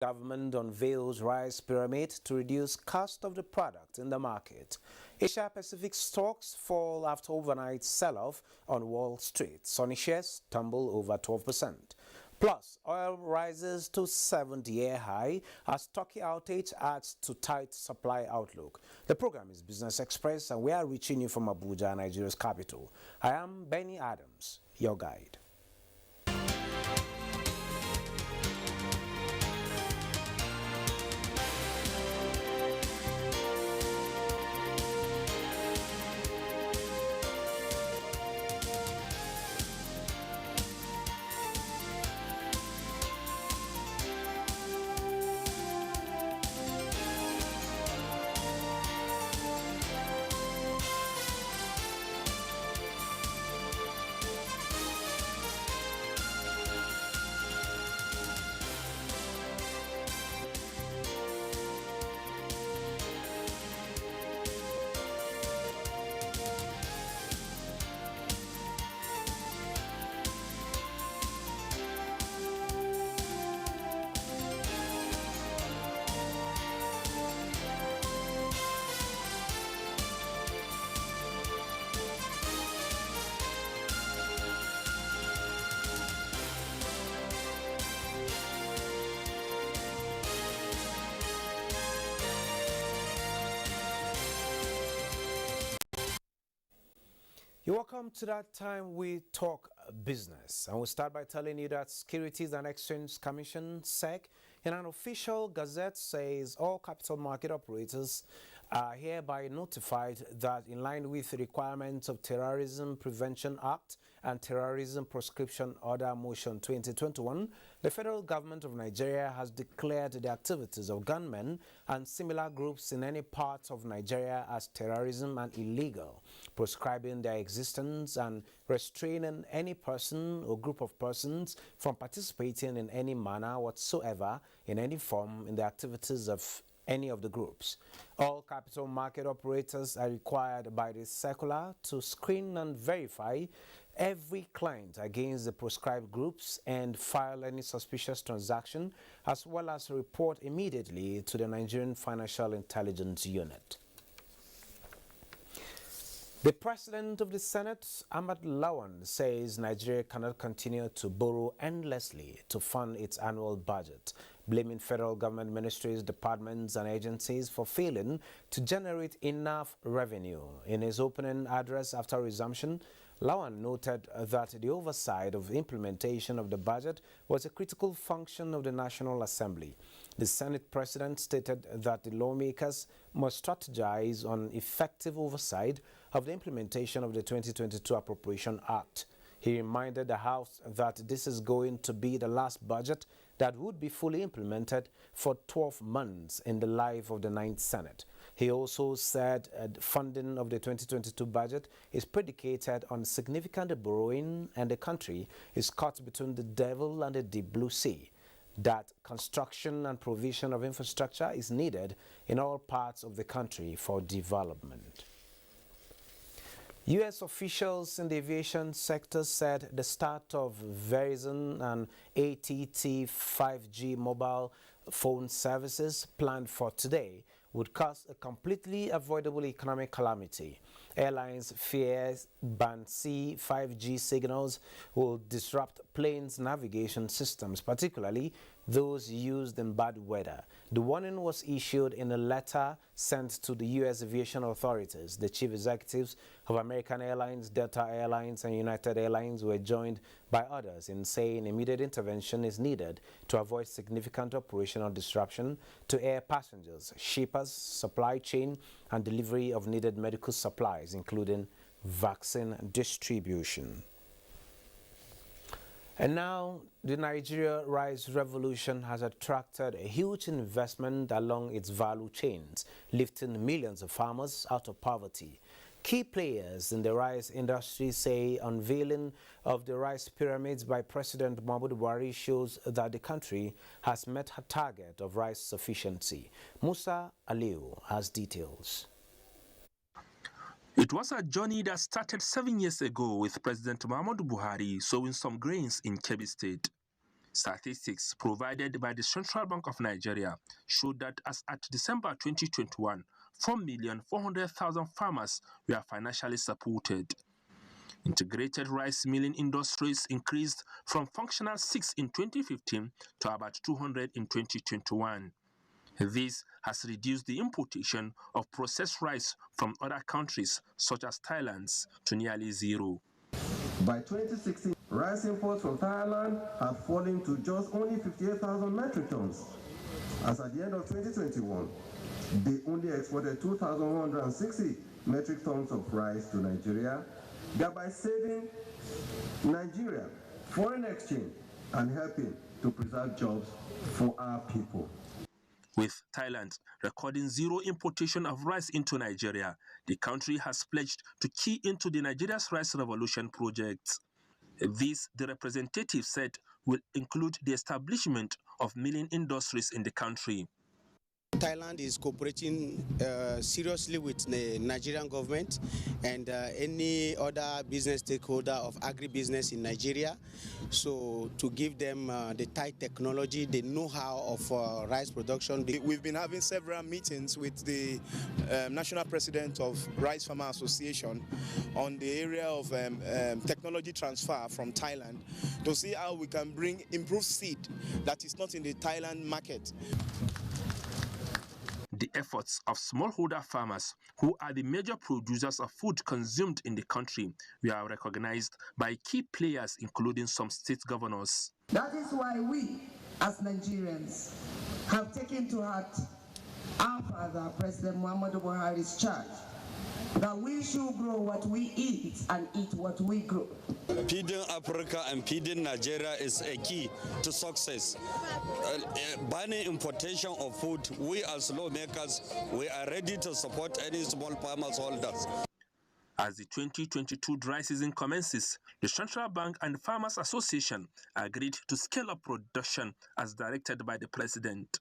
Government unveils rice pyramid to reduce cost of the product in the market. Asia Pacific stocks fall after overnight sell-off on Wall Street. Sunny shares tumble over 12%. Plus, oil rises to 70-year high as Turkey outage adds to tight supply outlook. The program is Business Express and we are reaching you from Abuja, Nigeria's capital. I am Benny Adams, your guide. You're welcome to that time we talk business, and we'll start by telling you that Securities and Exchange Commission (SEC) in an official gazette says all capital market operators are hereby notified that in line with the requirements of Terrorism Prevention Act and Terrorism Proscription Order Motion 2021, the federal government of Nigeria has declared the activities of gunmen and similar groups in any part of Nigeria as terrorism and illegal, proscribing their existence and restraining any person or group of persons from participating in any manner whatsoever in any form in the activities of any of the groups. All capital market operators are required by this circular to screen and verify every client against the proscribed groups and file any suspicious transaction, as well as report immediately to the Nigerian Financial Intelligence Unit. The President of the Senate, Ahmad Lawan, says Nigeria cannot continue to borrow endlessly to fund its annual budget, blaming federal government ministries, departments and agencies for failing to generate enough revenue. In his opening address after resumption, Lawan noted that the oversight of implementation of the budget was a critical function of the National Assembly. The Senate President stated that the lawmakers must strategize on effective oversight of the implementation of the 2022 Appropriation Act. He reminded the House that this is going to be the last budget that would be fully implemented for 12 months in the life of the 9th Senate. He also said funding of the 2022 budget is predicated on significant borrowing and the country is caught between the devil and the deep blue sea. That construction and provision of infrastructure is needed in all parts of the country for development. U.S. officials in the aviation sector said the start of Verizon and AT&T 5G mobile phone services planned for today would cause a completely avoidable economic calamity. Airlines fear Band C 5G signals will disrupt planes' navigation systems, particularly those used in bad weather. The warning was issued in a letter sent to the U.S. aviation authorities. The chief executives of American Airlines, Delta Airlines, and United Airlines were joined by others in saying immediate intervention is needed to avoid significant operational disruption to air passengers, shippers, supply chain, and delivery of needed medical supplies, including vaccine distribution. And now, the Nigeria rice revolution has attracted a huge investment along its value chains, lifting millions of farmers out of poverty. Key players in the rice industry say unveiling of the rice pyramids by President Muhammadu Buhari shows that the country has met her target of rice sufficiency. Musa Aliu has details. It was a journey that started 7 years ago with President Muhammadu Buhari sowing some grains in Kebbi State. Statistics provided by the Central Bank of Nigeria showed that as at December 2021, 4,400,000 farmers were financially supported. Integrated rice milling industries increased from functional 6 in 2015 to about 200 in 2021. This has reduced the importation of processed rice from other countries such as Thailand to nearly zero. By 2016, rice imports from Thailand had fallen to just only 58,000 metric tons. As at the end of 2021, they only exported 2,160 metric tons of rice to Nigeria, thereby saving Nigeria foreign exchange and helping to preserve jobs for our people. With Thailand recording zero importation of rice into Nigeria, the country has pledged to key into the Nigeria's Rice Revolution project. This, the representative said, will include the establishment of milling industries in the country. Thailand is cooperating seriously with the Nigerian government and any other business stakeholder of agribusiness in Nigeria. So to give them the Thai technology, the know-how of rice production. We've been having several meetings with the National President of Rice Farmer Association on the area of technology transfer from Thailand to see how we can bring improved seed that is not in the Thailand market. The efforts of smallholder farmers, who are the major producers of food consumed in the country, were recognized by key players, including some state governors. That is why we, as Nigerians, have taken to heart our father, President Muhammadu Buhari's charge, that we should grow what we eat and eat what we grow. Feeding Africa and feeding Nigeria is a key to success. Banning importation of food, we as lawmakers, we are ready to support any small farmers holders. As the 2022 dry season commences, the Central Bank and Farmers Association agreed to scale up production as directed by the President.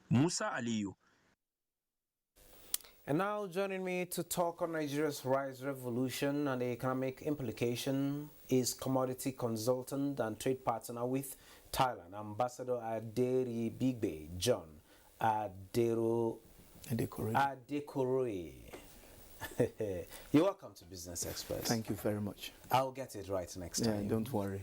Musa Aliyu. And now joining me to talk on Nigeria's rice revolution and the economic implication is commodity consultant and trade partner with Thailand, Ambassador Aderi Bigbe John Adekoroye. You're welcome to Business Express. Thank you very much. I'll get it right next time. Yeah, don't worry.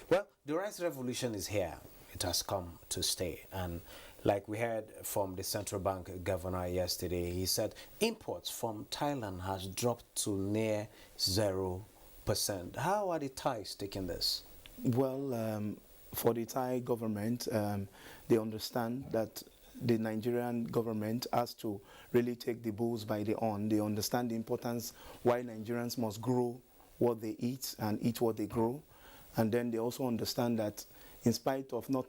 Well, the rice revolution is here. It has come to stay. And like we heard from the central bank governor yesterday, he said imports from Thailand has dropped to near 0%. How are the Thais taking this? Well, for the Thai government, they understand that the Nigerian government has to really take the bulls by the horn. They understand the importance why Nigerians must grow what they eat and eat what they grow. And then they also understand that in spite of no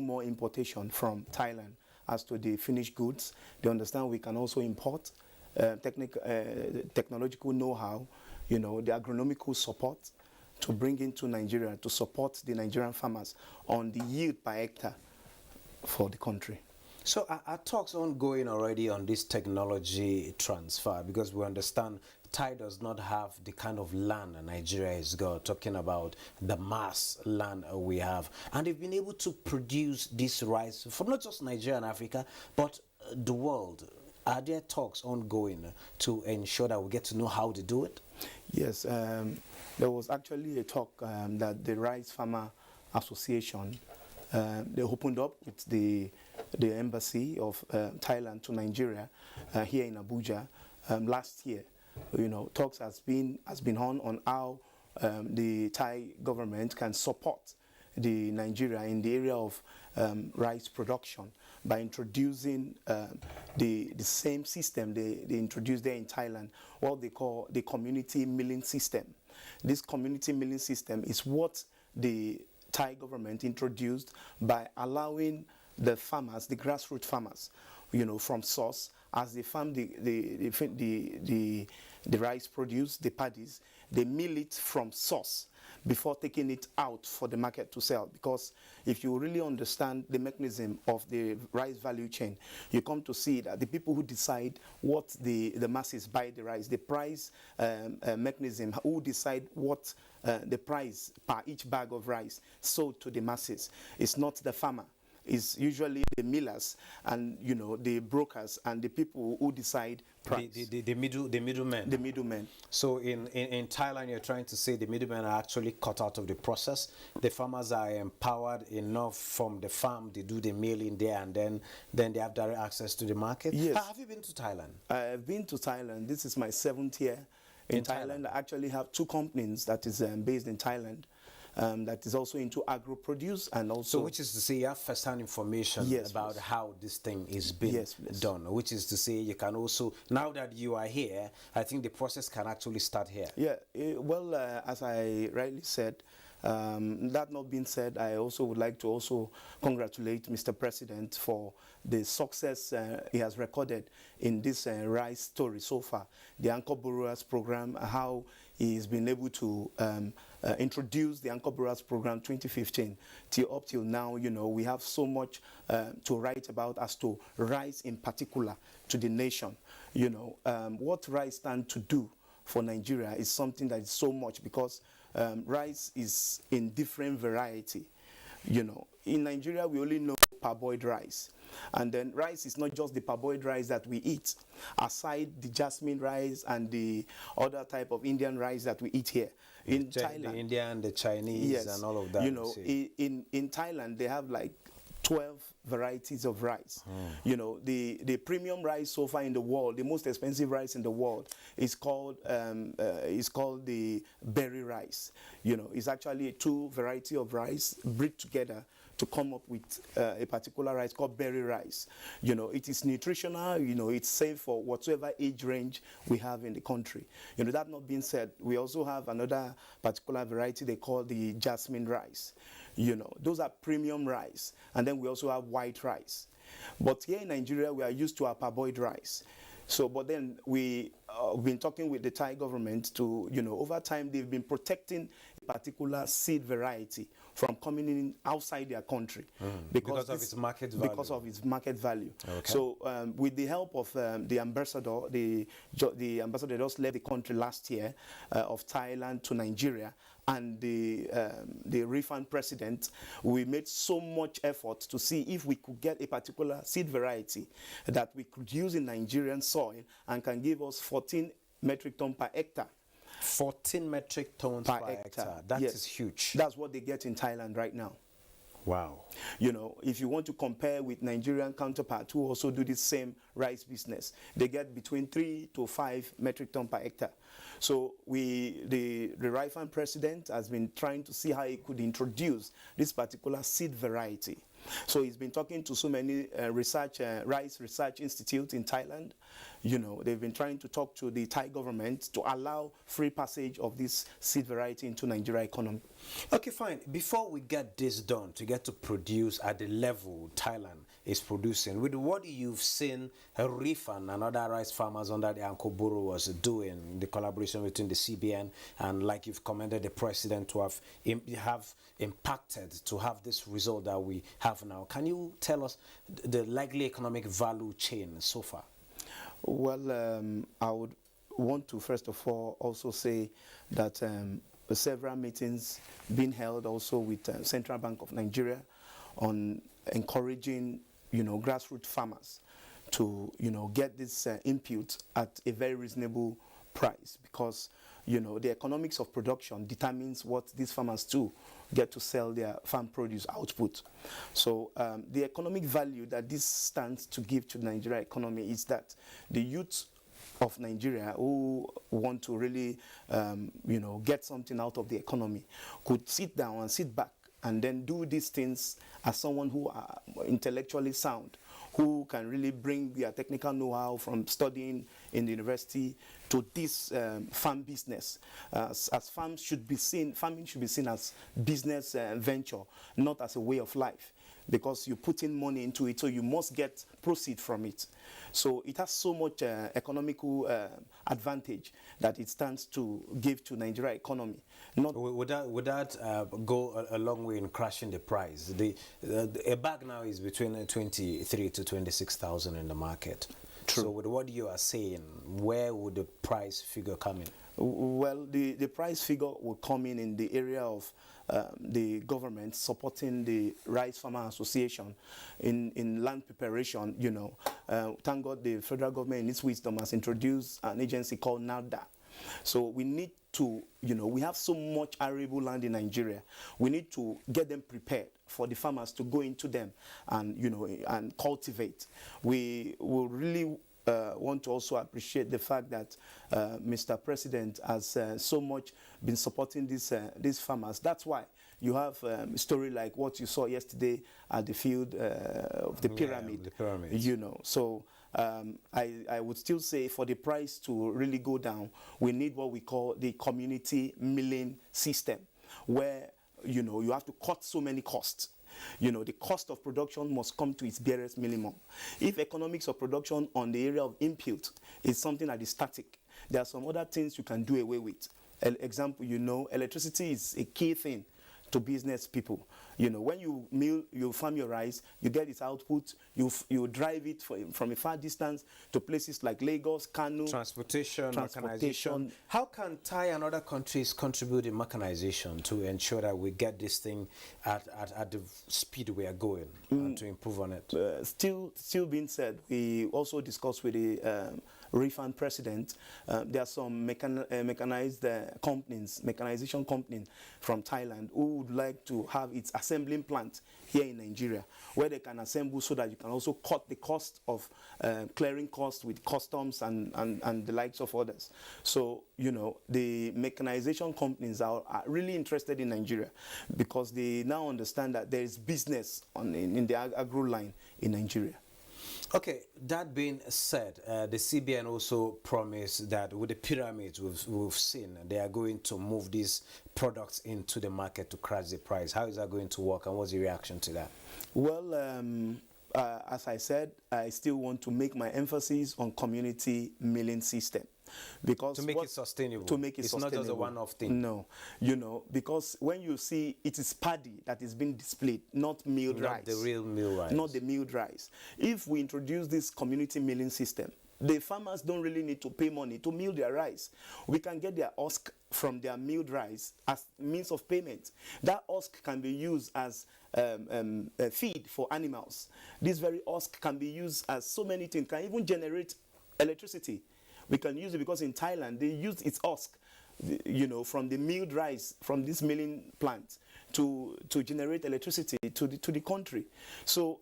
more importation from Thailand as to the finished goods, they understand we can also import technological know-how, the agronomical support to bring into Nigeria to support the Nigerian farmers on the yield per hectare for the country. So are talks ongoing already on this technology transfer? Because we understand Thai does not have the kind of land Nigeria has got, talking about the mass land we have. And they've been able to produce this rice from not just Nigeria and Africa, but the world. Are there talks ongoing to ensure that we get to know how to do it? Yes, there was actually a talk that the Rice Farmer Association, they opened up with the embassy of Thailand to Nigeria here in Abuja last year. Talks has been on how the Thai government can support the Nigeria in the area of rice production by introducing the same system they introduced there in Thailand, what they call the community milling system. This community milling system is what the Thai government introduced by allowing the farmers, the grassroots farmers, from source, as they farm the rice produce, the paddies, they mill it from source. before taking it out for the market to sell. Because if you really understand the mechanism of the rice value chain, you come to see that the people who decide what the masses buy the rice, the price mechanism, who decide what the price per each bag of rice sold to the masses, is not the farmer. Is usually the millers and the brokers and the people who decide price. The middlemen. The middlemen. So in Thailand, you're trying to say the middlemen are actually cut out of the process. The farmers are empowered enough from the farm. They do the milling there, and then they have direct access to the market. Yes. Have you been to Thailand? I've been to Thailand. This is my 7th year in Thailand. I actually have 2 companies that is based in Thailand. That is also into agro produce and also. So, which is to say, you have first-hand information about how this thing is being done. Which is to say, you can also, now that you are here, I think the process can actually start here. Yeah. Well, as I rightly said, that not being said, I also would like to also congratulate Mr. President for the success he has recorded in this rice story so far. The Anchor Borrowers Program, how he's been able to introduce the Anchor Borrowers Program 2015 up till now. We have so much to write about as to rice in particular to the nation. What rice stands to do for Nigeria is something that is so much, because rice is in different variety. In Nigeria, we only know parboiled rice. And then rice is not just the parboiled rice that we eat. Aside the jasmine rice and the other type of Indian rice that we eat here. In Thailand, the Indian, the Chinese, and all of that. In Thailand, they have like 12 varieties of rice. The premium rice so far in the world, the most expensive rice in the world, is called the berry rice. It's actually 2 varieties of rice bred together to come up with a particular rice called berry rice. It is nutritional, it's safe for whatsoever age range we have in the country. That not being said, we also have another particular variety they call the jasmine rice. Those are premium rice. And then we also have white rice. But here in Nigeria, we are used to our parboiled rice. So, but then we've been talking with the Thai government to, over time they've been protecting a particular seed variety from coming in outside their country because of its market value. Because of its market value. Okay. So, with the help of the ambassador, the ambassador just left the country last year of Thailand to Nigeria, and the refund president, we made so much effort to see if we could get a particular seed variety that we could use in Nigerian soil and can give us 14 metric tons per hectare. 14 metric tons per hectare. That is huge. That's what they get in Thailand right now. Wow. If you want to compare with Nigerian counterparts who also do the same rice business, they get between 3 to 5 metric tons per hectare. So the Rifan president has been trying to see how he could introduce this particular seed variety. So he's been talking to so many rice research institutes in Thailand. They've been trying to talk to the Thai government to allow free passage of this seed variety into Nigeria economy. Okay, fine. Before we get this done, to get to produce at the level Thailand is producing, with what you've seen Rifan and other rice farmers under the Anchor Borrowers doing, the collaboration between the CBN and, like you've commended the president to have impacted to have this result that we have now. Can you tell us the likely economic value chain so far? Well, I would want to first of all also say that several meetings being held also with Central Bank of Nigeria on encouraging grassroots farmers to get this input at a very reasonable price, because the economics of production determines what these farmers do get to sell their farm produce output. So the economic value that this stands to give to the Nigeria economy is that the youth of Nigeria who want to really get something out of the economy could sit down and sit back and then do these things as someone who are intellectually sound, who can really bring their technical know-how from studying in the university to this farm business. As farming should be seen as business venture, not as a way of life. because you put in money into it, so you must get proceed from it. So it has so much economical advantage that it stands to give to Nigeria economy. Not would that go a long way in crashing the price? A bag now is between 23 to 26,000 in the market. True. So with what you are saying, where would the price figure come in? Well, the price figure will come in the area of the government supporting the Rice Farmer Association in land preparation. You know, thank God the federal government in its wisdom has introduced an agency called NADA. So we need to, you know, we have so much arable land in Nigeria. We need to get them prepared for the farmers to go into them and, you know, and cultivate. We will really want to also appreciate the fact that Mr. President has so much been supporting these farmers. That's why you have a story like what you saw yesterday at the field of the pyramid. The pyramids. You know, so I would still say for the price to really go down, we need what we call the community milling system, where, you know, you have to cut so many costs. You know, the cost of production must come to its barest minimum. If economics of production on the area of input is something that is static, there are some other things you can do away with. Example, you know, electricity is a key thing to business people. You know, when you farm your rice, you get its output, you drive it from a far distance to places like Lagos, Kano. Transportation. Mechanization. How can Thai and other countries contribute in mechanization to ensure that we get this thing at the speed we are going and to improve on it? Still being said, we also discussed with the Refund president, there are some mechanized mechanization companies from Thailand who would like to have its assembling plant here in Nigeria, where they can assemble so that you can also cut the cost of clearing costs with customs and the likes of others. So, you know, the mechanization companies are really interested in Nigeria because they now understand that there is business in the agro line in Nigeria. Okay, that being said, the CBN also promised that with the pyramids we've seen, they are going to move these products into the market to crash the price. How is that going to work, and what's the reaction to that? Well, as I said, I still want to make my emphasis on community milling system. Because to make it sustainable. To make it it's sustainable. Not just a one-off thing. No, you know, because when you see it is paddy that is being displayed, not milled rice. Not the real milled rice. Not the milled rice. If we introduce this community milling system, the farmers don't really need to pay money to mill their rice. We can get their husk from their milled rice as means of payment. That husk can be used as feed for animals. This very husk can be used as so many things, can even generate electricity. We can use it because in Thailand, they use its husk, you know, from the milled rice, from this milling plant to generate electricity to the country. So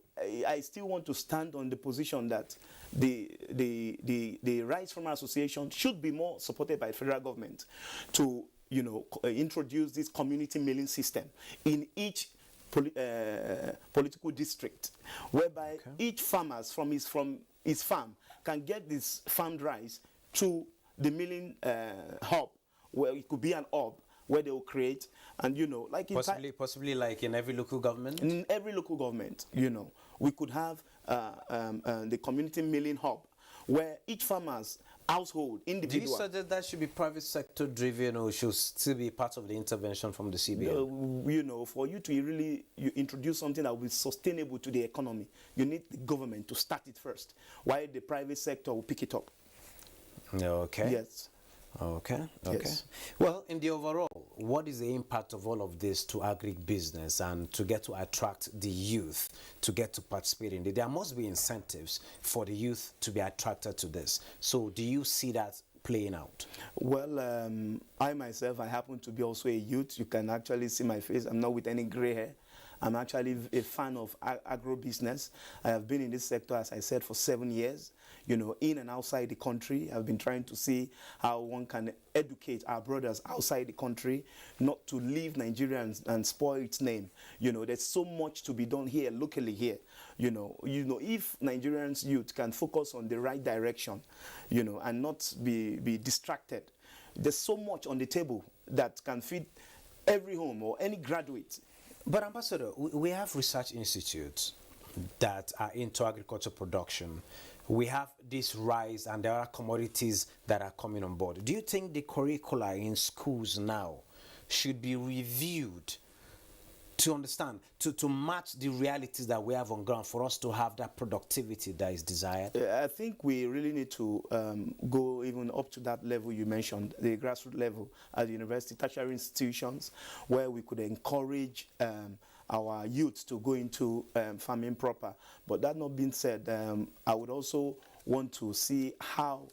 I still want to stand on the position that the Rice Farmer Association should be more supported by the federal government to, you know, introduce this community milling system in each political district, whereby each farmer from his farm can get this farmed rice to the milling hub, where it could be an hub where they will create, and, you know, like possibly like in every local government. In every local government, you know, we could have the community milling hub, where each farmer's household, individual. Do you suggest that should be private sector driven, or should still be part of the intervention from the CBN? You know, for you to really introduce something that will be sustainable to the economy, you need the government to start it first, while the private sector will pick it up. Okay. Yes. Okay. Yes. Well, in the overall, what is the impact of all of this to agribusiness and to get to attract the youth to get to participate in it? There must be incentives for the youth to be attracted to this. So do you see that playing out? Well, I myself, I happen to be also a youth. You can actually see my face. I'm not with any gray hair. I'm actually a fan of agro-business. I have been in this sector, as I said, for 7 years. You know, in and outside the country. I've been trying to see how one can educate our brothers outside the country, not to leave Nigeria and spoil its name. You know, there's so much to be done here, locally here. You know, if Nigerians youth can focus on the right direction, you know, and not be distracted, there's so much on the table that can feed every home or any graduate But Ambassador, we have research institutes that are into agriculture production. We have this rise and there are commodities that are coming on board. Do you think the curricula in schools now should be reviewed to understand, to match the realities that we have on ground for us to have that productivity that is desired? I think we really need to go even up to that level you mentioned, the grassroots level at the university, tertiary institutions, where we could encourage our youth to go into farming proper. But that not being said, I would also want to see how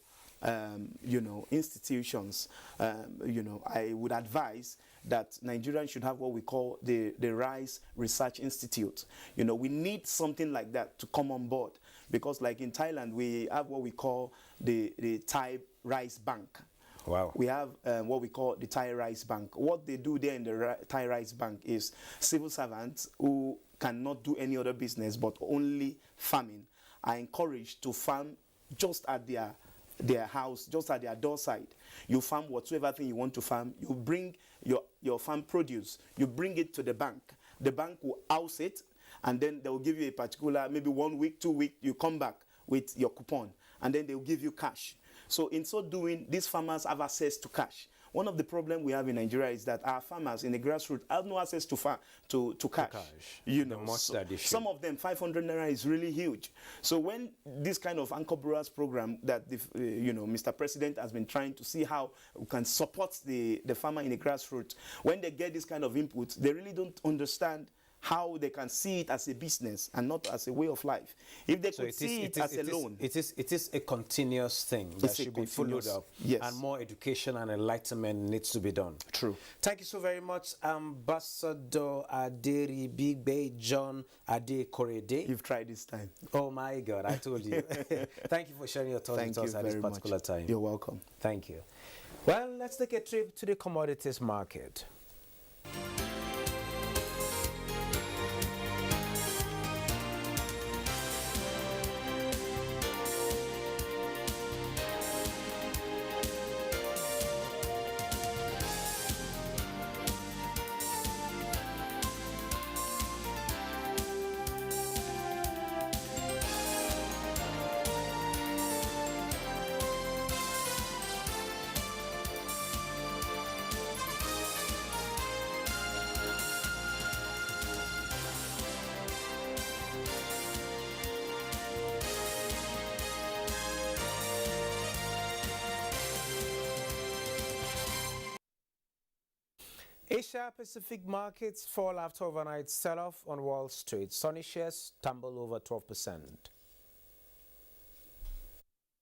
institutions, I would advise that Nigerians should have what we call the Rice Research Institute. We need something like that to come on board, because like in Thailand, we have what we call the Thai Rice Bank. Wow. We have what we call the Thai Rice Bank. What they do there in the Thai Rice Bank is civil servants who cannot do any other business but only farming are encouraged to farm just at their house, just at their doorside. You farm whatsoever thing you want to farm. You bring your farm produce, you bring it to the bank. The bank will house it, and then they will give you a particular, maybe 1 week, 2 weeks, you come back with your coupon, and then they will give you cash. So in so doing, these farmers have access to cash. One of the problems we have in Nigeria is that our farmers in the grassroots have no access to cash. Some of them, 500 naira is really huge. So when this kind of Anchor Brewers program that Mr. President has been trying to see how we can support the farmer in the grassroots, when they get this kind of input, they really don't understand how they can see it as a business and not as a way of life. If they could see it as a loan. It is a continuous thing that should be followed up. Yes. And more education and enlightenment needs to be done. True. Thank you so very much, Ambassador Aderi Big Bay John Ade Korede. You've tried this time. Oh my God, I told you. Thank you for sharing your thoughts with us at this particular time. You're welcome. Thank you. Well, let's take a trip to the commodities market. Asia Pacific markets fall after overnight sell-off on Wall Street. Sunny shares tumble over 12%.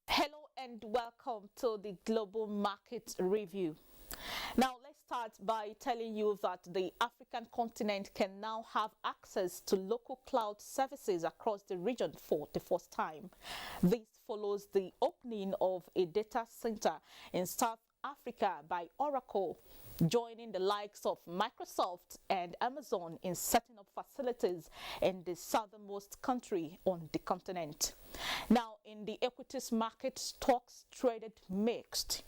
Hello and welcome to the Global Market Review. Now let's start by telling you that the African continent can now have access to local cloud services across the region for the first time. This follows the opening of a data center in South Africa by Oracle, joining the likes of Microsoft and Amazon in setting up facilities in the southernmost country on the continent. Now, in the equities market, stocks traded mixed.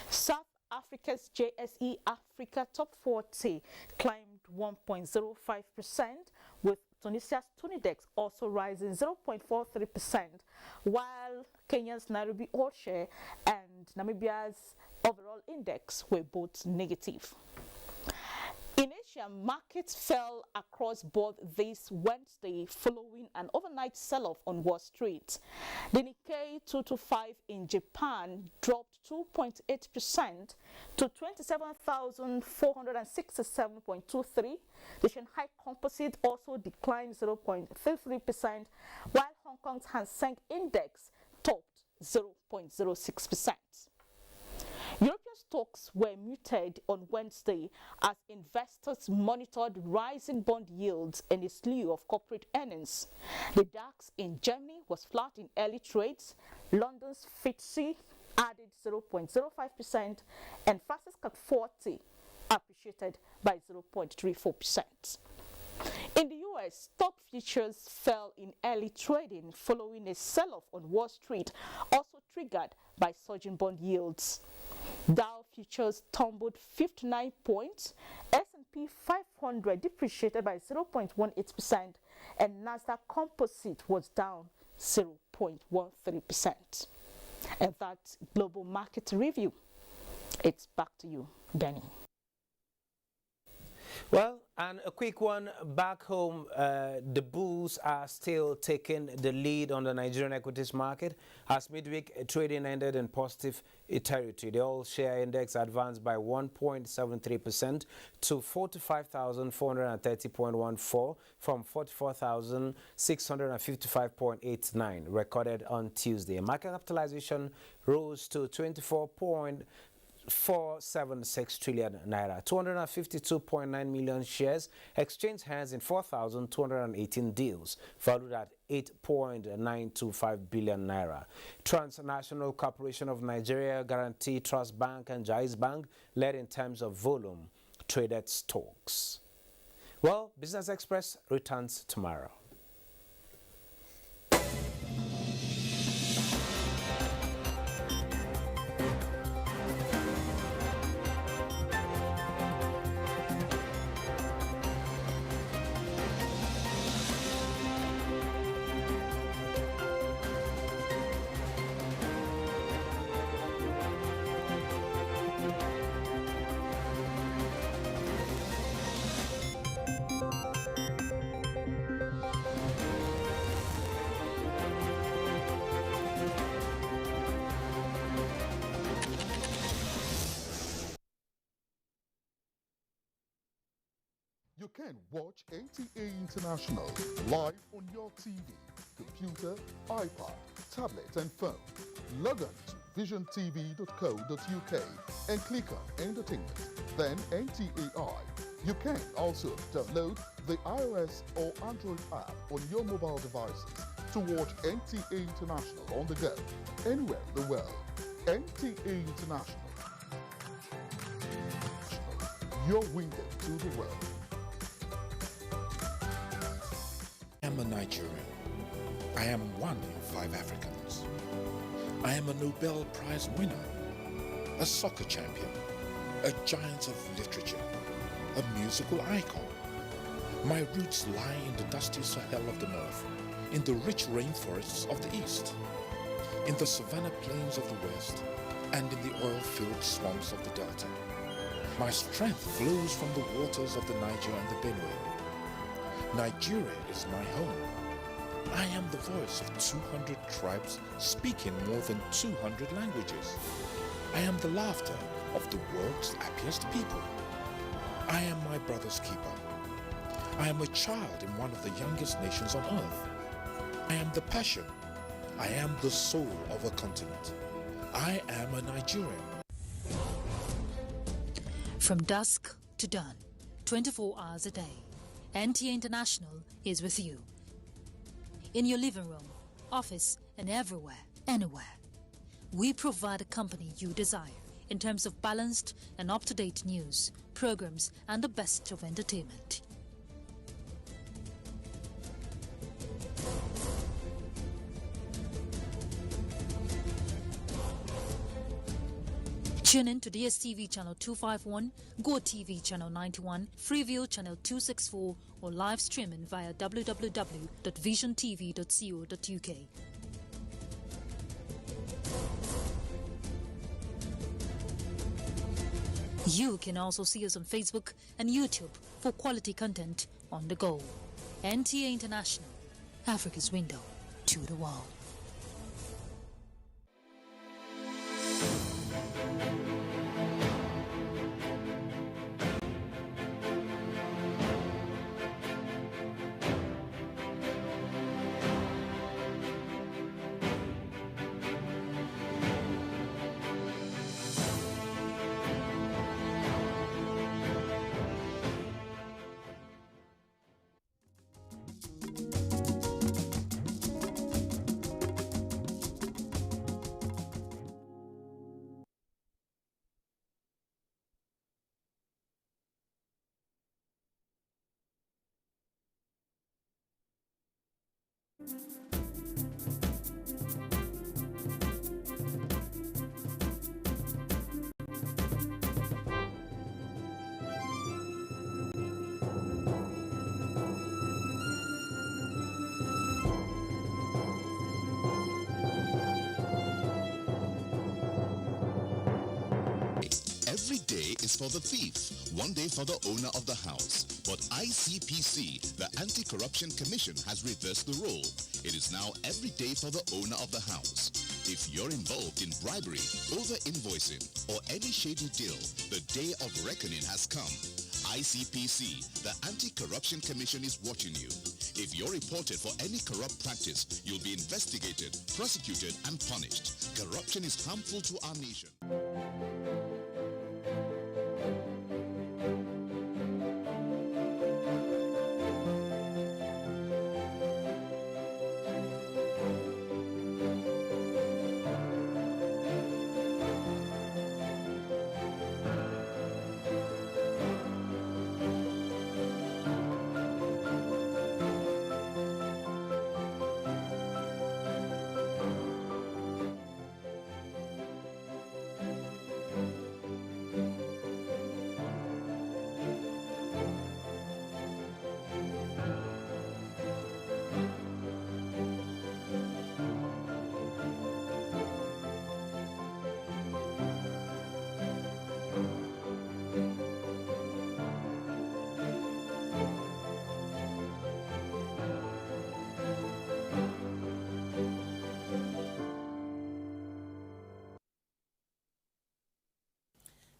South Africa's JSE Africa Top 40 climbed 1.05%, with Tunisia's Tunidex also rising 0.43%, while Kenya's Nairobi All Share and Namibia's overall index were both negative. In Asia, markets fell across board this Wednesday following an overnight sell-off on Wall Street. The Nikkei 225 in Japan dropped 2.8% to 27,467.23. The Shanghai Composite also declined 0.33%, while Hong Kong's Hang Seng Index topped 0.06%. European stocks were muted on Wednesday as investors monitored rising bond yields and a slew of corporate earnings. The DAX in Germany was flat in early trades. London's FTSE added 0.05% and France's CAC 40 appreciated by 0.34%. In the US, stock futures fell in early trading following a sell-off on Wall Street, also triggered by surging bond yields. Dow futures tumbled 59 points, S&P S&P 500 depreciated by 0.18% and Nasdaq Composite was down 0.13%. And that's Global Market Review. It's back to you, Benny. Well, and a quick one back home, the bulls are still taking the lead on the Nigerian equities market as midweek trading ended in positive territory. The all-share index advanced by 1.73% to 45,430.14 from 44,655.89 recorded on Tuesday. Market capitalization rose to 24.476 trillion naira. 252.9 million shares exchanged hands in 4,218 deals, valued at 8.925 billion naira. Transnational Corporation of Nigeria, Guarantee Trust Bank, and Jais Bank led in terms of volume traded stocks. Well, Business Express returns tomorrow. You can watch NTA International live on your TV, computer, iPad, tablet and phone. Log on to visiontv.co.uk and click on Entertainment, then NTAI. You can also download the iOS or Android app on your mobile devices to watch NTA International on the go, anywhere in the world. NTA International, your window to the world. I am a Nigerian. I am one in 5 Africans. I am a Nobel Prize winner, a soccer champion, a giant of literature, a musical icon. My roots lie in the dusty Sahel of the north, in the rich rainforests of the east, in the savanna plains of the west, and in the oil-filled swamps of the delta. My strength flows from the waters of the Niger and the Benue. Nigeria is my home. I am the voice of 200 tribes speaking more than 200 languages. I am the laughter of the world's happiest people. I am my brother's keeper. I am a child in one of the youngest nations on earth. I am the passion. I am the soul of a continent. I am a Nigerian. From dusk to dawn, 24 hours a day, NTA International is with you. In your living room, office, and everywhere, anywhere. We provide a company you desire in terms of balanced and up-to-date news, programs, and the best of entertainment. Tune in to DSTV channel 251, GoTV channel 91, Freeview channel 264, or live streaming via www.visiontv.co.uk. You can also see us on Facebook and YouTube for quality content on the go. NTA International, Africa's window to the world. is for the thief, one day for the owner of the house. But ICPC, the Anti-Corruption Commission, has reversed the role. It is now every day for the owner of the house. If you're involved in bribery, over-invoicing, or any shady deal, the day of reckoning has come. ICPC, the Anti-Corruption Commission, is watching you. If you're reported for any corrupt practice, you'll be investigated, prosecuted, and punished. Corruption is harmful to our nation.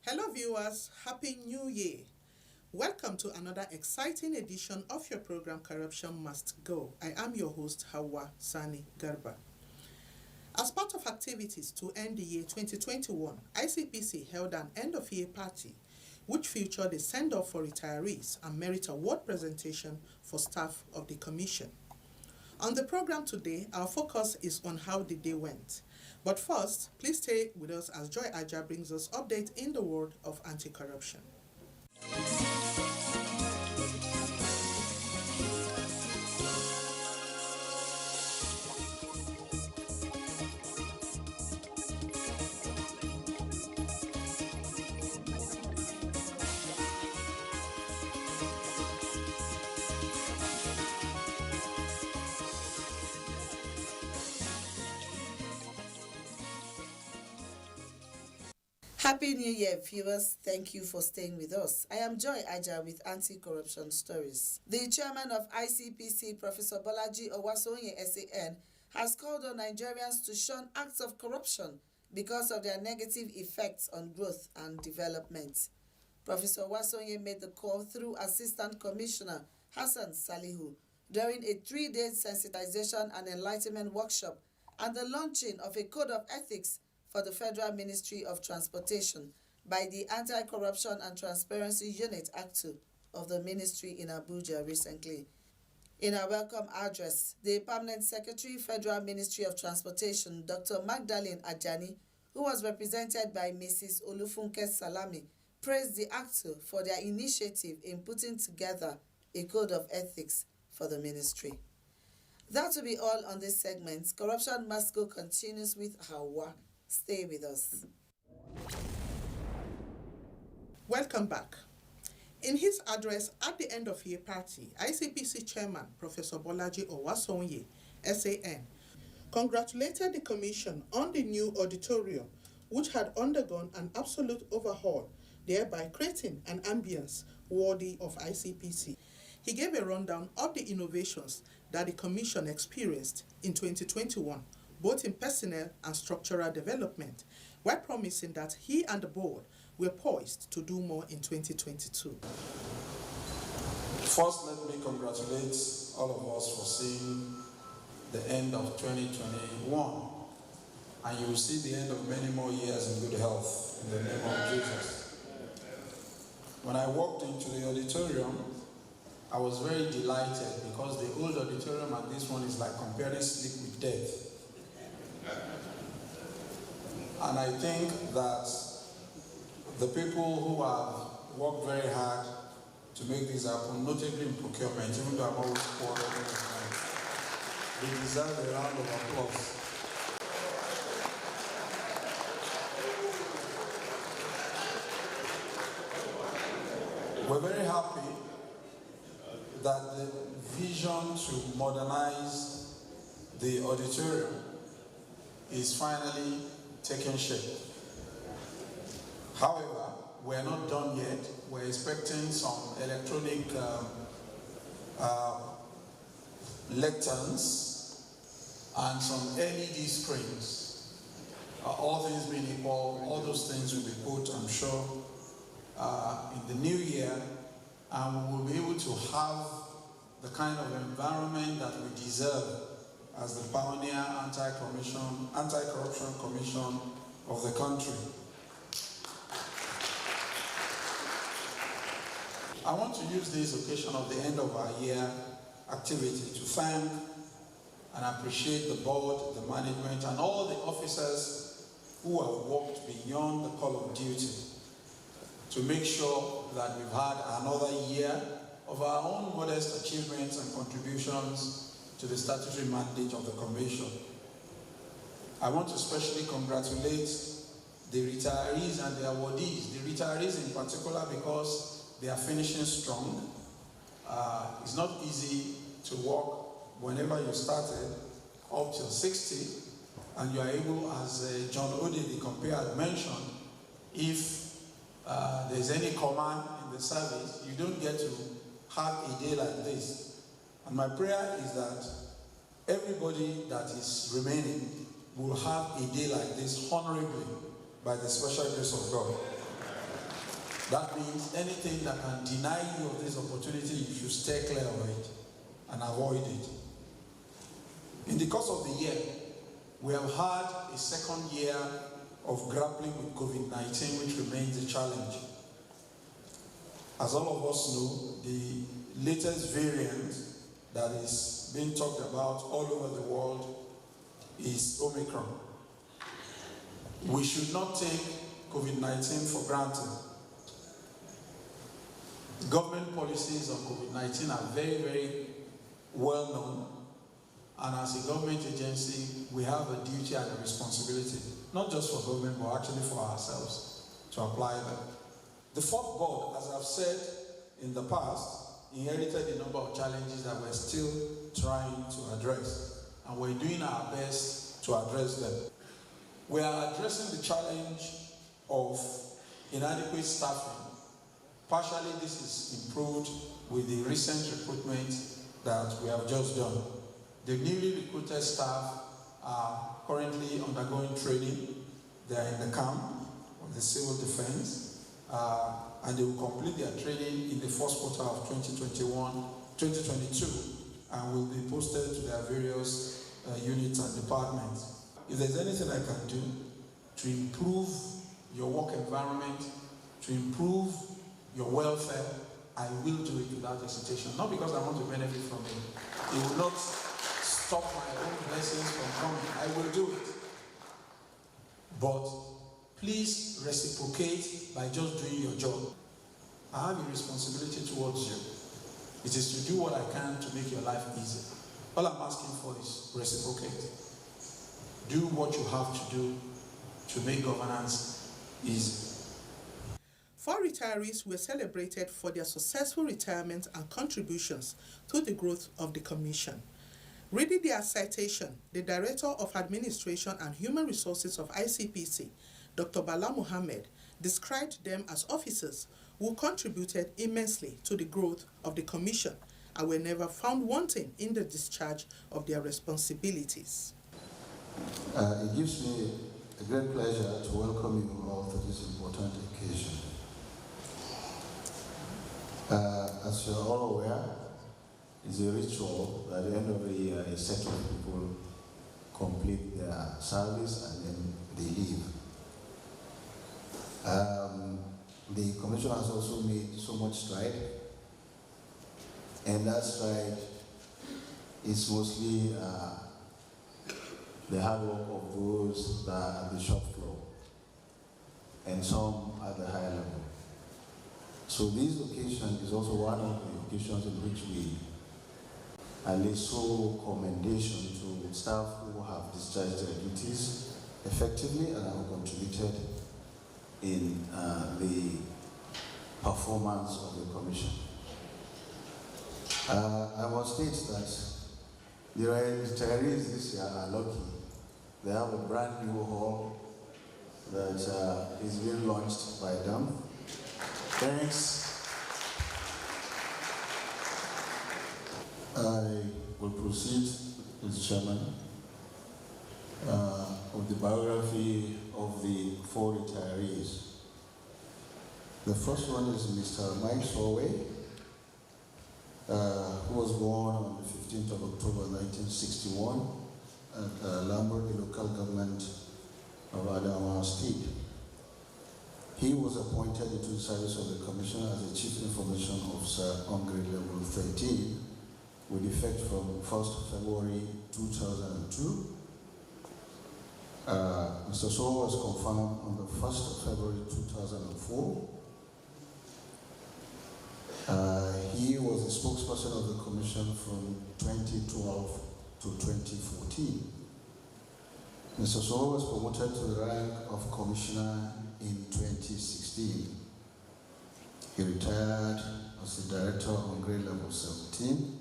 Hello viewers, Happy New Year. Welcome to another exciting edition of your program Corruption Must Go. I am your host, Hawa Sani Garba. As part of activities to end the year 2021, ICPC held an end-of-year party which featured a send-off for retirees and merit award presentation for staff of the commission. On the program today, our focus is on how the day went. But first, please stay with us as Joy Aja brings us updates in the world of anti-corruption. Happy New Year, viewers. Thank you for staying with us. I am Joy Aja with Anti-Corruption Stories. The chairman of ICPC, Professor Bolaji Owasonye, SAN, has called on Nigerians to shun acts of corruption because of their negative effects on growth and development. Professor Owasonye made the call through Assistant Commissioner Hassan Salihu during a 3-day sensitization and enlightenment workshop and the launching of a code of ethics for the Federal Ministry of Transportation by the Anti-Corruption and Transparency Unit Act 2 of the ministry in Abuja recently. In a welcome address, the Permanent Secretary, Federal Ministry of Transportation, Dr. Magdalene Ajani, who was represented by Mrs. Olufunke Salami, praised the Act 2 for their initiative in putting together a code of ethics for the ministry. That will be all on this segment. Corruption Must Go continues with Hawa. Stay with us. Welcome back. In his address at the end of year party, ICPC Chairman Professor Bolaji Owasonye, SAN, congratulated the Commission on the new auditorium, which had undergone an absolute overhaul, thereby creating an ambience worthy of ICPC. He gave a rundown of the innovations that the Commission experienced in 2021, both in personnel and structural development, while promising that he and the board were poised to do more in 2022. First, let me congratulate all of us for seeing the end of 2021, and you will see the end of many more years in good health in the name of Jesus. When I walked into the auditorium, I was very delighted because the old auditorium and this one is like comparing sleep with death. And I think that the people who have worked very hard to make this happen, notably in procurement, even though I'm always poor, they deserve a round of applause. We're very happy that the vision to modernize the auditorium is finally taking shape. However, we're not done yet. We're expecting some electronic lecterns and some LED screens. All things being equal, all those things will be put, I'm sure, in the new year, and we will be able to have the kind of environment that we deserve as the pioneer anti-corruption commission of the country. I want to use this occasion of the end of our year activity to thank and appreciate the board, the management, and all the officers who have worked beyond the call of duty to make sure that we've had another year of our own modest achievements and contributions to the statutory mandate of the Commission. I want to especially congratulate the retirees and the awardees, the retirees in particular because they are finishing strong. It's not easy to work whenever you started up till 60, and you are able, as John Ode, the compare, had mentioned, if there's any command in the service, you don't get to have a day like this. And my prayer is that everybody that is remaining will have a day like this honorably by the special grace of God. That means anything that can deny you of this opportunity, you should stay clear of it and avoid it. In the course of the year, we have had a second year of grappling with COVID-19, which remains a challenge. As all of us know, the latest variant that is being talked about all over the world is Omicron. We should not take COVID-19 for granted. Government policies on COVID-19 are very, very well known, and as a government agency, we have a duty and a responsibility, not just for government, but actually for ourselves, to apply them. The fourth board, as I've said in the past, inherited a number of challenges that we're still trying to address, and we're doing our best to address them. We are addressing the challenge of inadequate staffing. Partially, this is improved with the recent recruitment that we have just done. The newly recruited staff are currently undergoing training. They are in the camp of the Civil Defense, and they will complete their training in the first quarter of 2022, and will be posted to their various units and departments. If there's anything I can do to improve your work environment, to improve your welfare, I will do it without hesitation. Not because I want to benefit from it. It will not stop my own blessings from coming. I will do it. But please reciprocate by just doing your job. I have a responsibility towards you. It is to do what I can to make your life easy. All I'm asking for is reciprocate. Do what you have to do to make governance easy. 4 retirees were celebrated for their successful retirement and contributions to the growth of the Commission. Reading their citation, the Director of Administration and Human Resources of ICPC, Dr. Bala Mohammed, described them as officers who contributed immensely to the growth of the Commission and were never found wanting in the discharge of their responsibilities. It gives me a great pleasure to welcome you all to this important occasion. As you are all aware, it's a ritual that at the end of the year a set of people complete their service and then they leave. The Commission has also made so much stride, and that stride is mostly the hard work of those that are at the shop floor and some at the higher level. So this occasion is also one of the occasions in which we at least show commendation to staff who have discharged their duties effectively and have contributed in the performance of the Commission. I must state that the retirees this year are lucky. They have a brand new hall that is being launched by them. Thanks. I will proceed, Mr. Chairman, of the biography of the 4 retirees. The first one is Mr. Mike Sorway, who was born on the 15th of October 1961 at Lambert, the local government of Adamawa State. He was appointed into the service of the Commission as a Chief Information Officer on grade level 13 with effect from 1st February 2002. Mr. Sorway was confirmed on the 1st of February 2004. He was the spokesperson of the Commission from 2012 to 2014. Mr. Sorway was promoted to the rank of Commissioner in 2016. He retired as the Director on grade level 17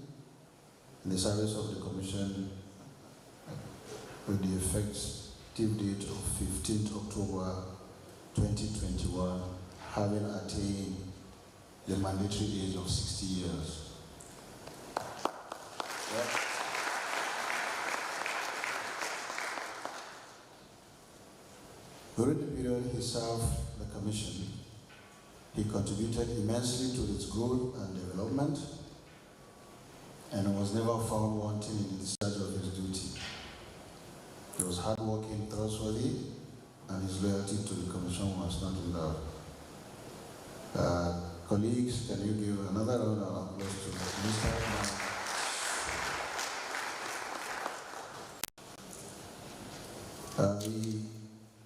in the service of the Commission with the effective date of 15th October 2021, having attained the mandatory age of 60 years. During the period he served the Commission, he contributed immensely to its growth and development and was never found wanting in the discharge of his duty. He was hardworking, trustworthy, and his loyalty to the Commission was not in doubt. Colleagues, can you give another round of applause to Mr. The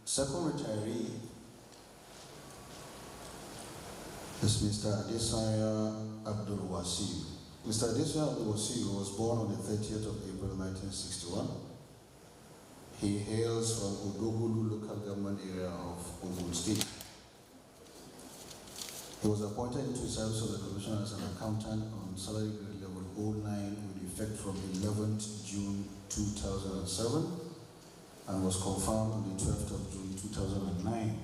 second retiree is Mr. Adesanya Abdul Wasiu. Mr. Adesanya Abdul Wasiu was born on the 30th of April 1961. He hails from Odogulu local government area of Ogun State. He was appointed into the service of the Commission as an accountant on salary grade level 09 with effect from 11th June 2007 and was confirmed on the 12th of June 2009.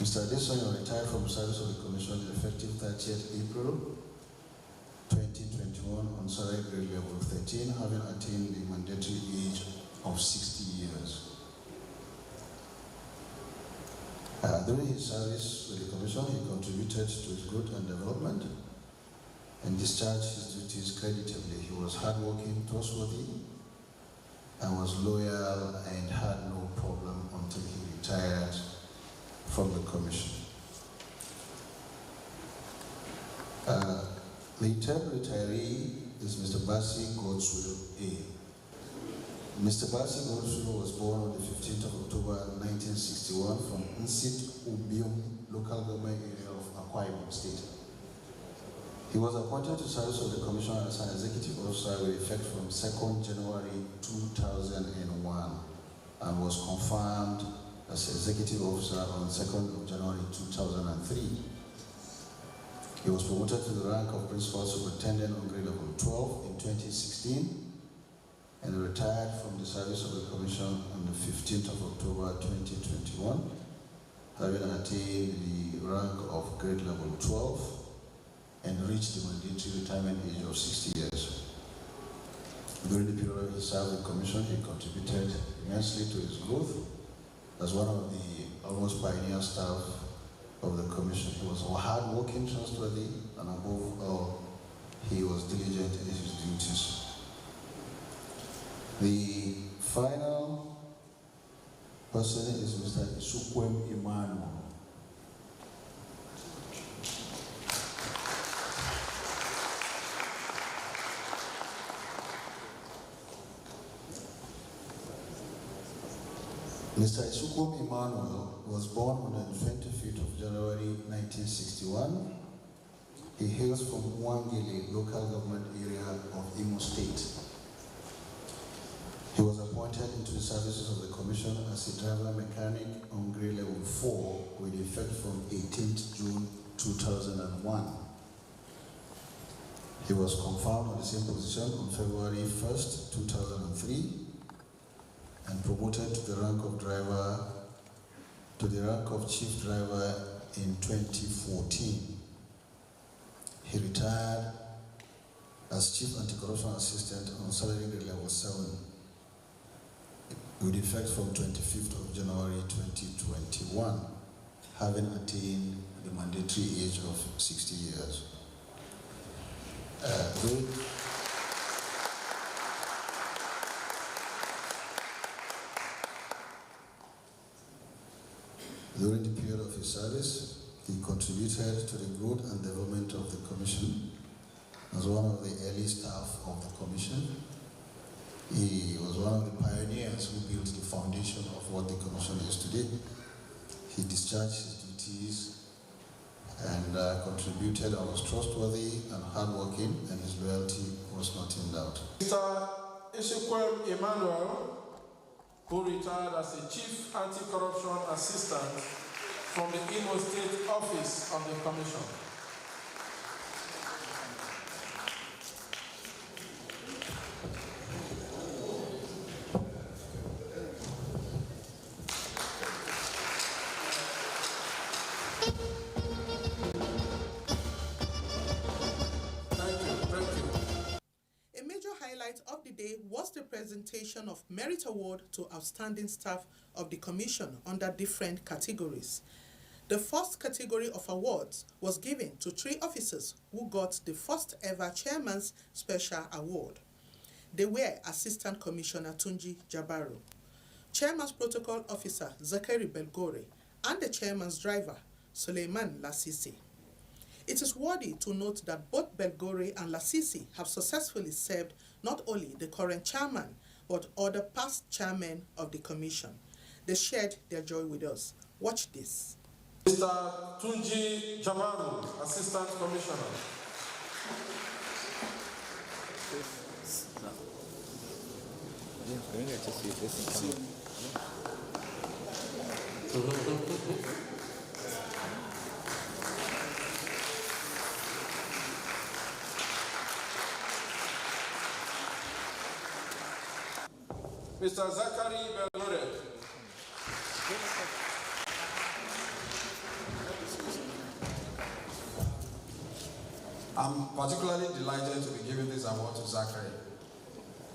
Mr. Adesanya retired from the service of the Commission effective 30th April 2021 on salary grade level 13, having attained the mandatory age of 60 years. During his service with the Commission, he contributed to its growth and development and discharged his duties creditably. He was hardworking, trustworthy, and was loyal and had no problem until he retired from the Commission. The third retiree is Mr. Basi Godswill A. Mr. Basi Godswill was born on the 15th of October 1961 from Nsit Ubium local government area of Akwa Ibom State. He was appointed to service of the Commission as an executive officer with effect from 2nd January 2001 and was confirmed as executive officer on 2nd of January 2003. He was promoted to the rank of Principal Superintendent on grade level 12 in 2016 and retired from the service of the Commission on the 15th of October 2021, having attained the rank of grade level 12 and reached the mandatory retirement age of 60 years. During the period he served the Commission, he contributed immensely to its growth as one of the almost pioneer staff of the Commission. He was hard-working, trustworthy, and above all, he was diligent in his duties. The final person is Mr. Isukwem Emmanuel. Mr. Isukwem Emmanuel was born on the 25th of January 1961. He hails from Wangele local government area of Imo State. He was appointed into the services of the Commission as a driver mechanic on grade level 4 with effect from 18th June 2001. He was confirmed on the same position on February 1st, 2003 and promoted to the rank of chief driver in 2014. He retired as Chief Anti-Corruption Assistant on salary grade level 7 with effect from 25th of January 2021, having attained the mandatory age of 60 years. During the period of his service, he contributed to the growth and development of the Commission as one of the early staff of the Commission. He was one of the pioneers who built the foundation of what the Commission is today. He discharged his duties and contributed and was trustworthy and hardworking, and his loyalty was not in doubt. Mr. Ishikwem Emmanuel, who retired as a Chief Anti-Corruption Assistant from the Imo State Office of the Commission. Of the day was the presentation of Merit Award to outstanding staff of the Commission under different categories. The first category of awards was given to 3 officers who got the first ever Chairman's Special Award. They were Assistant Commissioner Tunji Jabaru, Chairman's Protocol Officer Zakari Belgore, and the Chairman's Driver Suleiman Lasisi. It is worthy to note that both Belgore and Lasisi have successfully served not only the current chairman, but other past chairmen of the Commission. They shared their joy with us. Watch this. Mr. Tunji Jabaru, Assistant Commissioner. Mr. Zakari Belgore. I'm particularly delighted to be giving this award to Zachary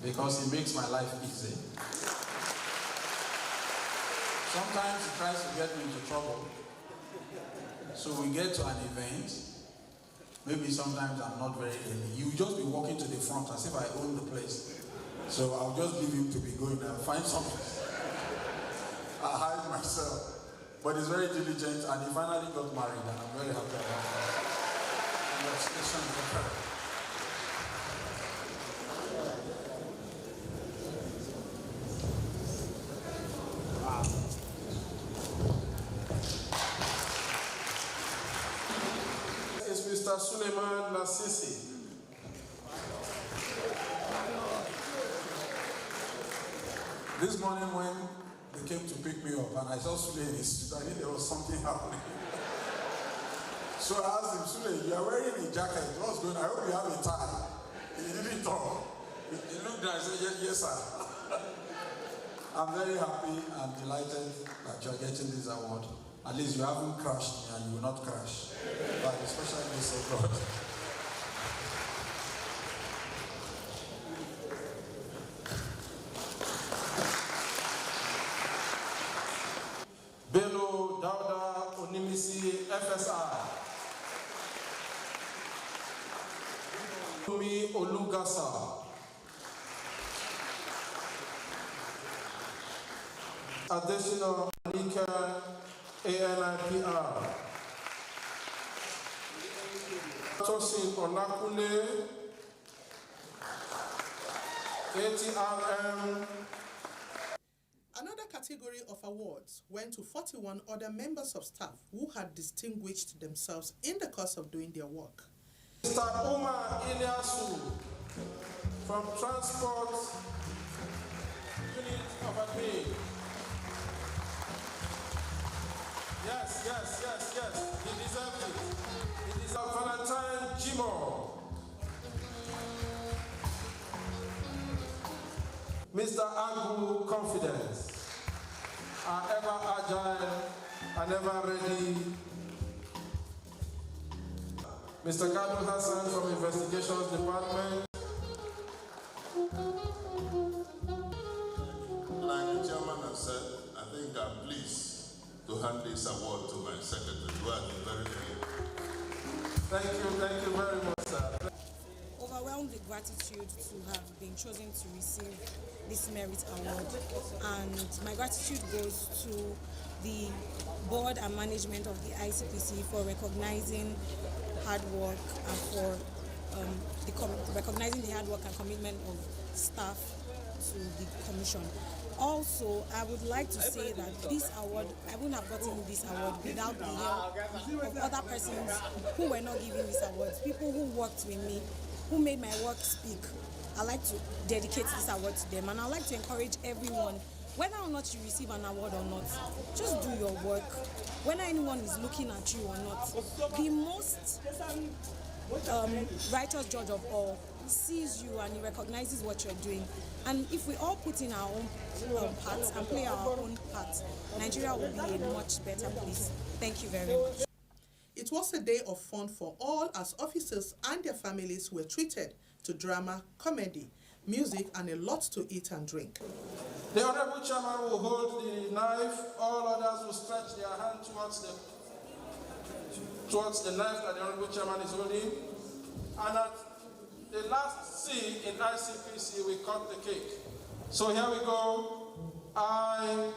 because he makes my life easy. Sometimes he tries to get me into trouble. So we get to an event, maybe sometimes I'm not very early. You just be walking to the front as if I own the place. So I'll just leave him to be going and find something. I hide myself. But he's very diligent and he finally got married and I'm very happy about that. Congratulations, Zachary. Mr. Suleiman Lasisi. This morning when they came to pick me up and I saw Sule in his suit, I knew there was something happening. So I asked him, Sule, you are wearing a jacket, what's going on? I hope you have a tie. He didn't talk. He looked at me and said, yes, sir. I'm very happy and delighted that you are getting this award. At least you haven't crashed me and you will not crash. By the special grace of God. Bello Dauda Onimisi, FSI. Umi Olugasa. Additional Anika ANIPR. Tosin Onakule, ATRM. Another category of awards went to 41 other members of staff who had distinguished themselves in the course of doing their work. Mr. Umar Ilyasu from Transport Unit of Admin. Yes. He deserves it. It is a Valentine Jimo. Mr. Agu Confidence are ever agile and ever ready Mr. Kadu Hassan from Investigations Department. Like the chairman has said, I think I'm pleased to hand this award to my secretary, who has been very clear. Thank you very much, sir. Overwhelmed with gratitude to have been chosen to receive this merit award, and my gratitude goes to the board and management of the ICPC for recognizing hard work and for recognizing the hard work and commitment of staff to the commission. Also, I would like to say that this award, I wouldn't have gotten this award without the help of other persons who were not given this award, people who worked with me, who made my work speak. I like to dedicate this award to them, and I like to encourage everyone, whether or not you receive an award or not, just do your work. Whether anyone is looking at you or not, the most righteous judge of all sees you and he recognizes what you're doing. And if we all put in our own parts and play our own part, Nigeria will be a much better place. Thank you very much. It was a day of fun for all, as officers and their families were treated to drama, comedy, music, and a lot to eat and drink. The Honorable Chairman will hold the knife. All others will stretch their hand towards the knife that the Honorable Chairman is holding. And at the last C in ICPC, we cut the cake. So here we go. ICPC.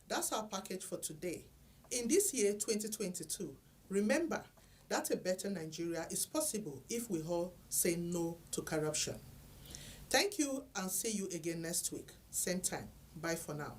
That's our package for today. In this year, 2022, remember that a better Nigeria is possible if we all say no to corruption. Thank you, and see you again next week. Same time. Bye for now.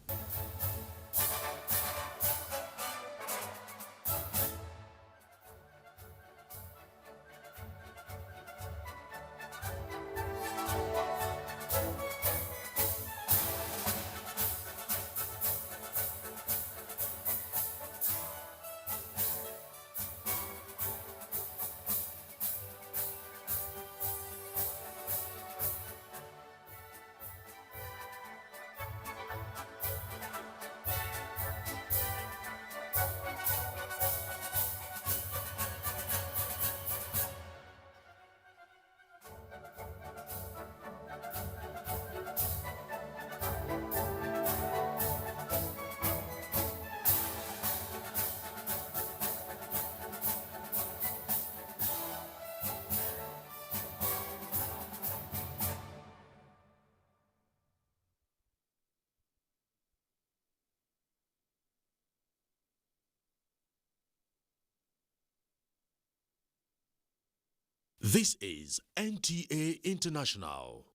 This is NTA International.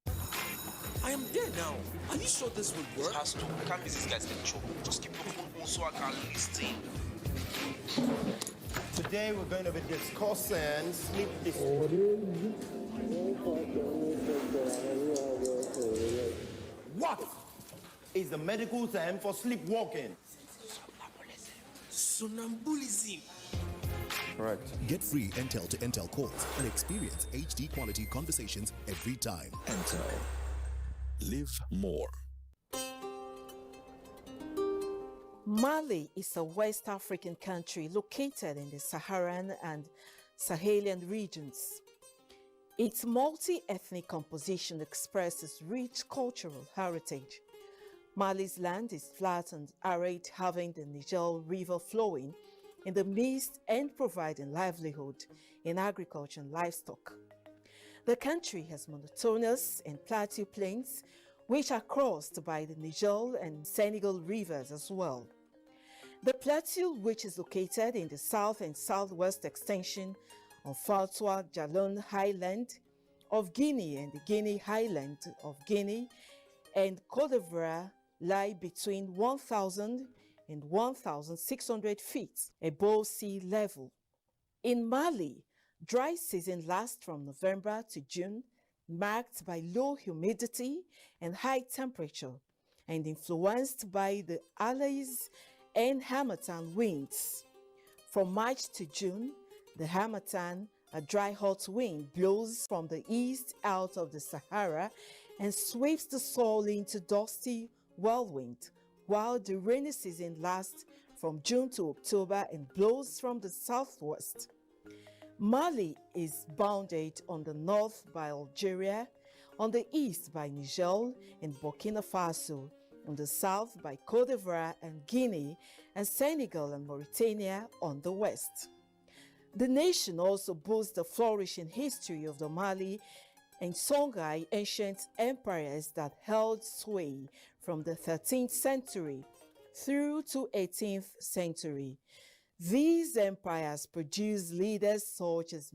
I am there now. Are you sure this will work? Pastor, I can't miss this guy's lecture. Just keep your phone on so I can listen. Today we're going to be discussing sleep What is the medical term for sleepwalking? Sonambulism. Correct. Get free Intel to Intel calls and experience HD quality conversations every time. Intel. Live more. Mali is a West African country located in the Saharan and Sahelian regions. Its multi-ethnic composition expresses rich cultural heritage. Mali's land is flat and arid, having the Niger River flowing in the midst and providing livelihood in agriculture and livestock. The country has monotonous and plateau plains, which are crossed by the Niger and Senegal rivers as well. The plateau, which is located in the south and southwest extension of Fatwa Jalon Highland of Guinea and the Guinea Highland of Guinea and Côte d'Ivoire, lie between 1,000 and 1,600 feet above sea level. In Mali, dry season lasts from November to June, marked by low humidity and high temperature, and influenced by the Alais and Harmattan winds. From March to June, the Harmattan, a dry hot wind, blows from the east out of the Sahara and sweeps the soil into dusty whirlwind, while the rainy season lasts from June to October and blows from the southwest. Mali is bounded on the north by Algeria, on the east by Niger and Burkina Faso, on the south by Cote d'Ivoire and Guinea, and Senegal and Mauritania on the west. The nation also boasts the flourishing history of the Mali and Songhai ancient empires that held sway from the 13th century through to 18th century. These empires produced leaders such as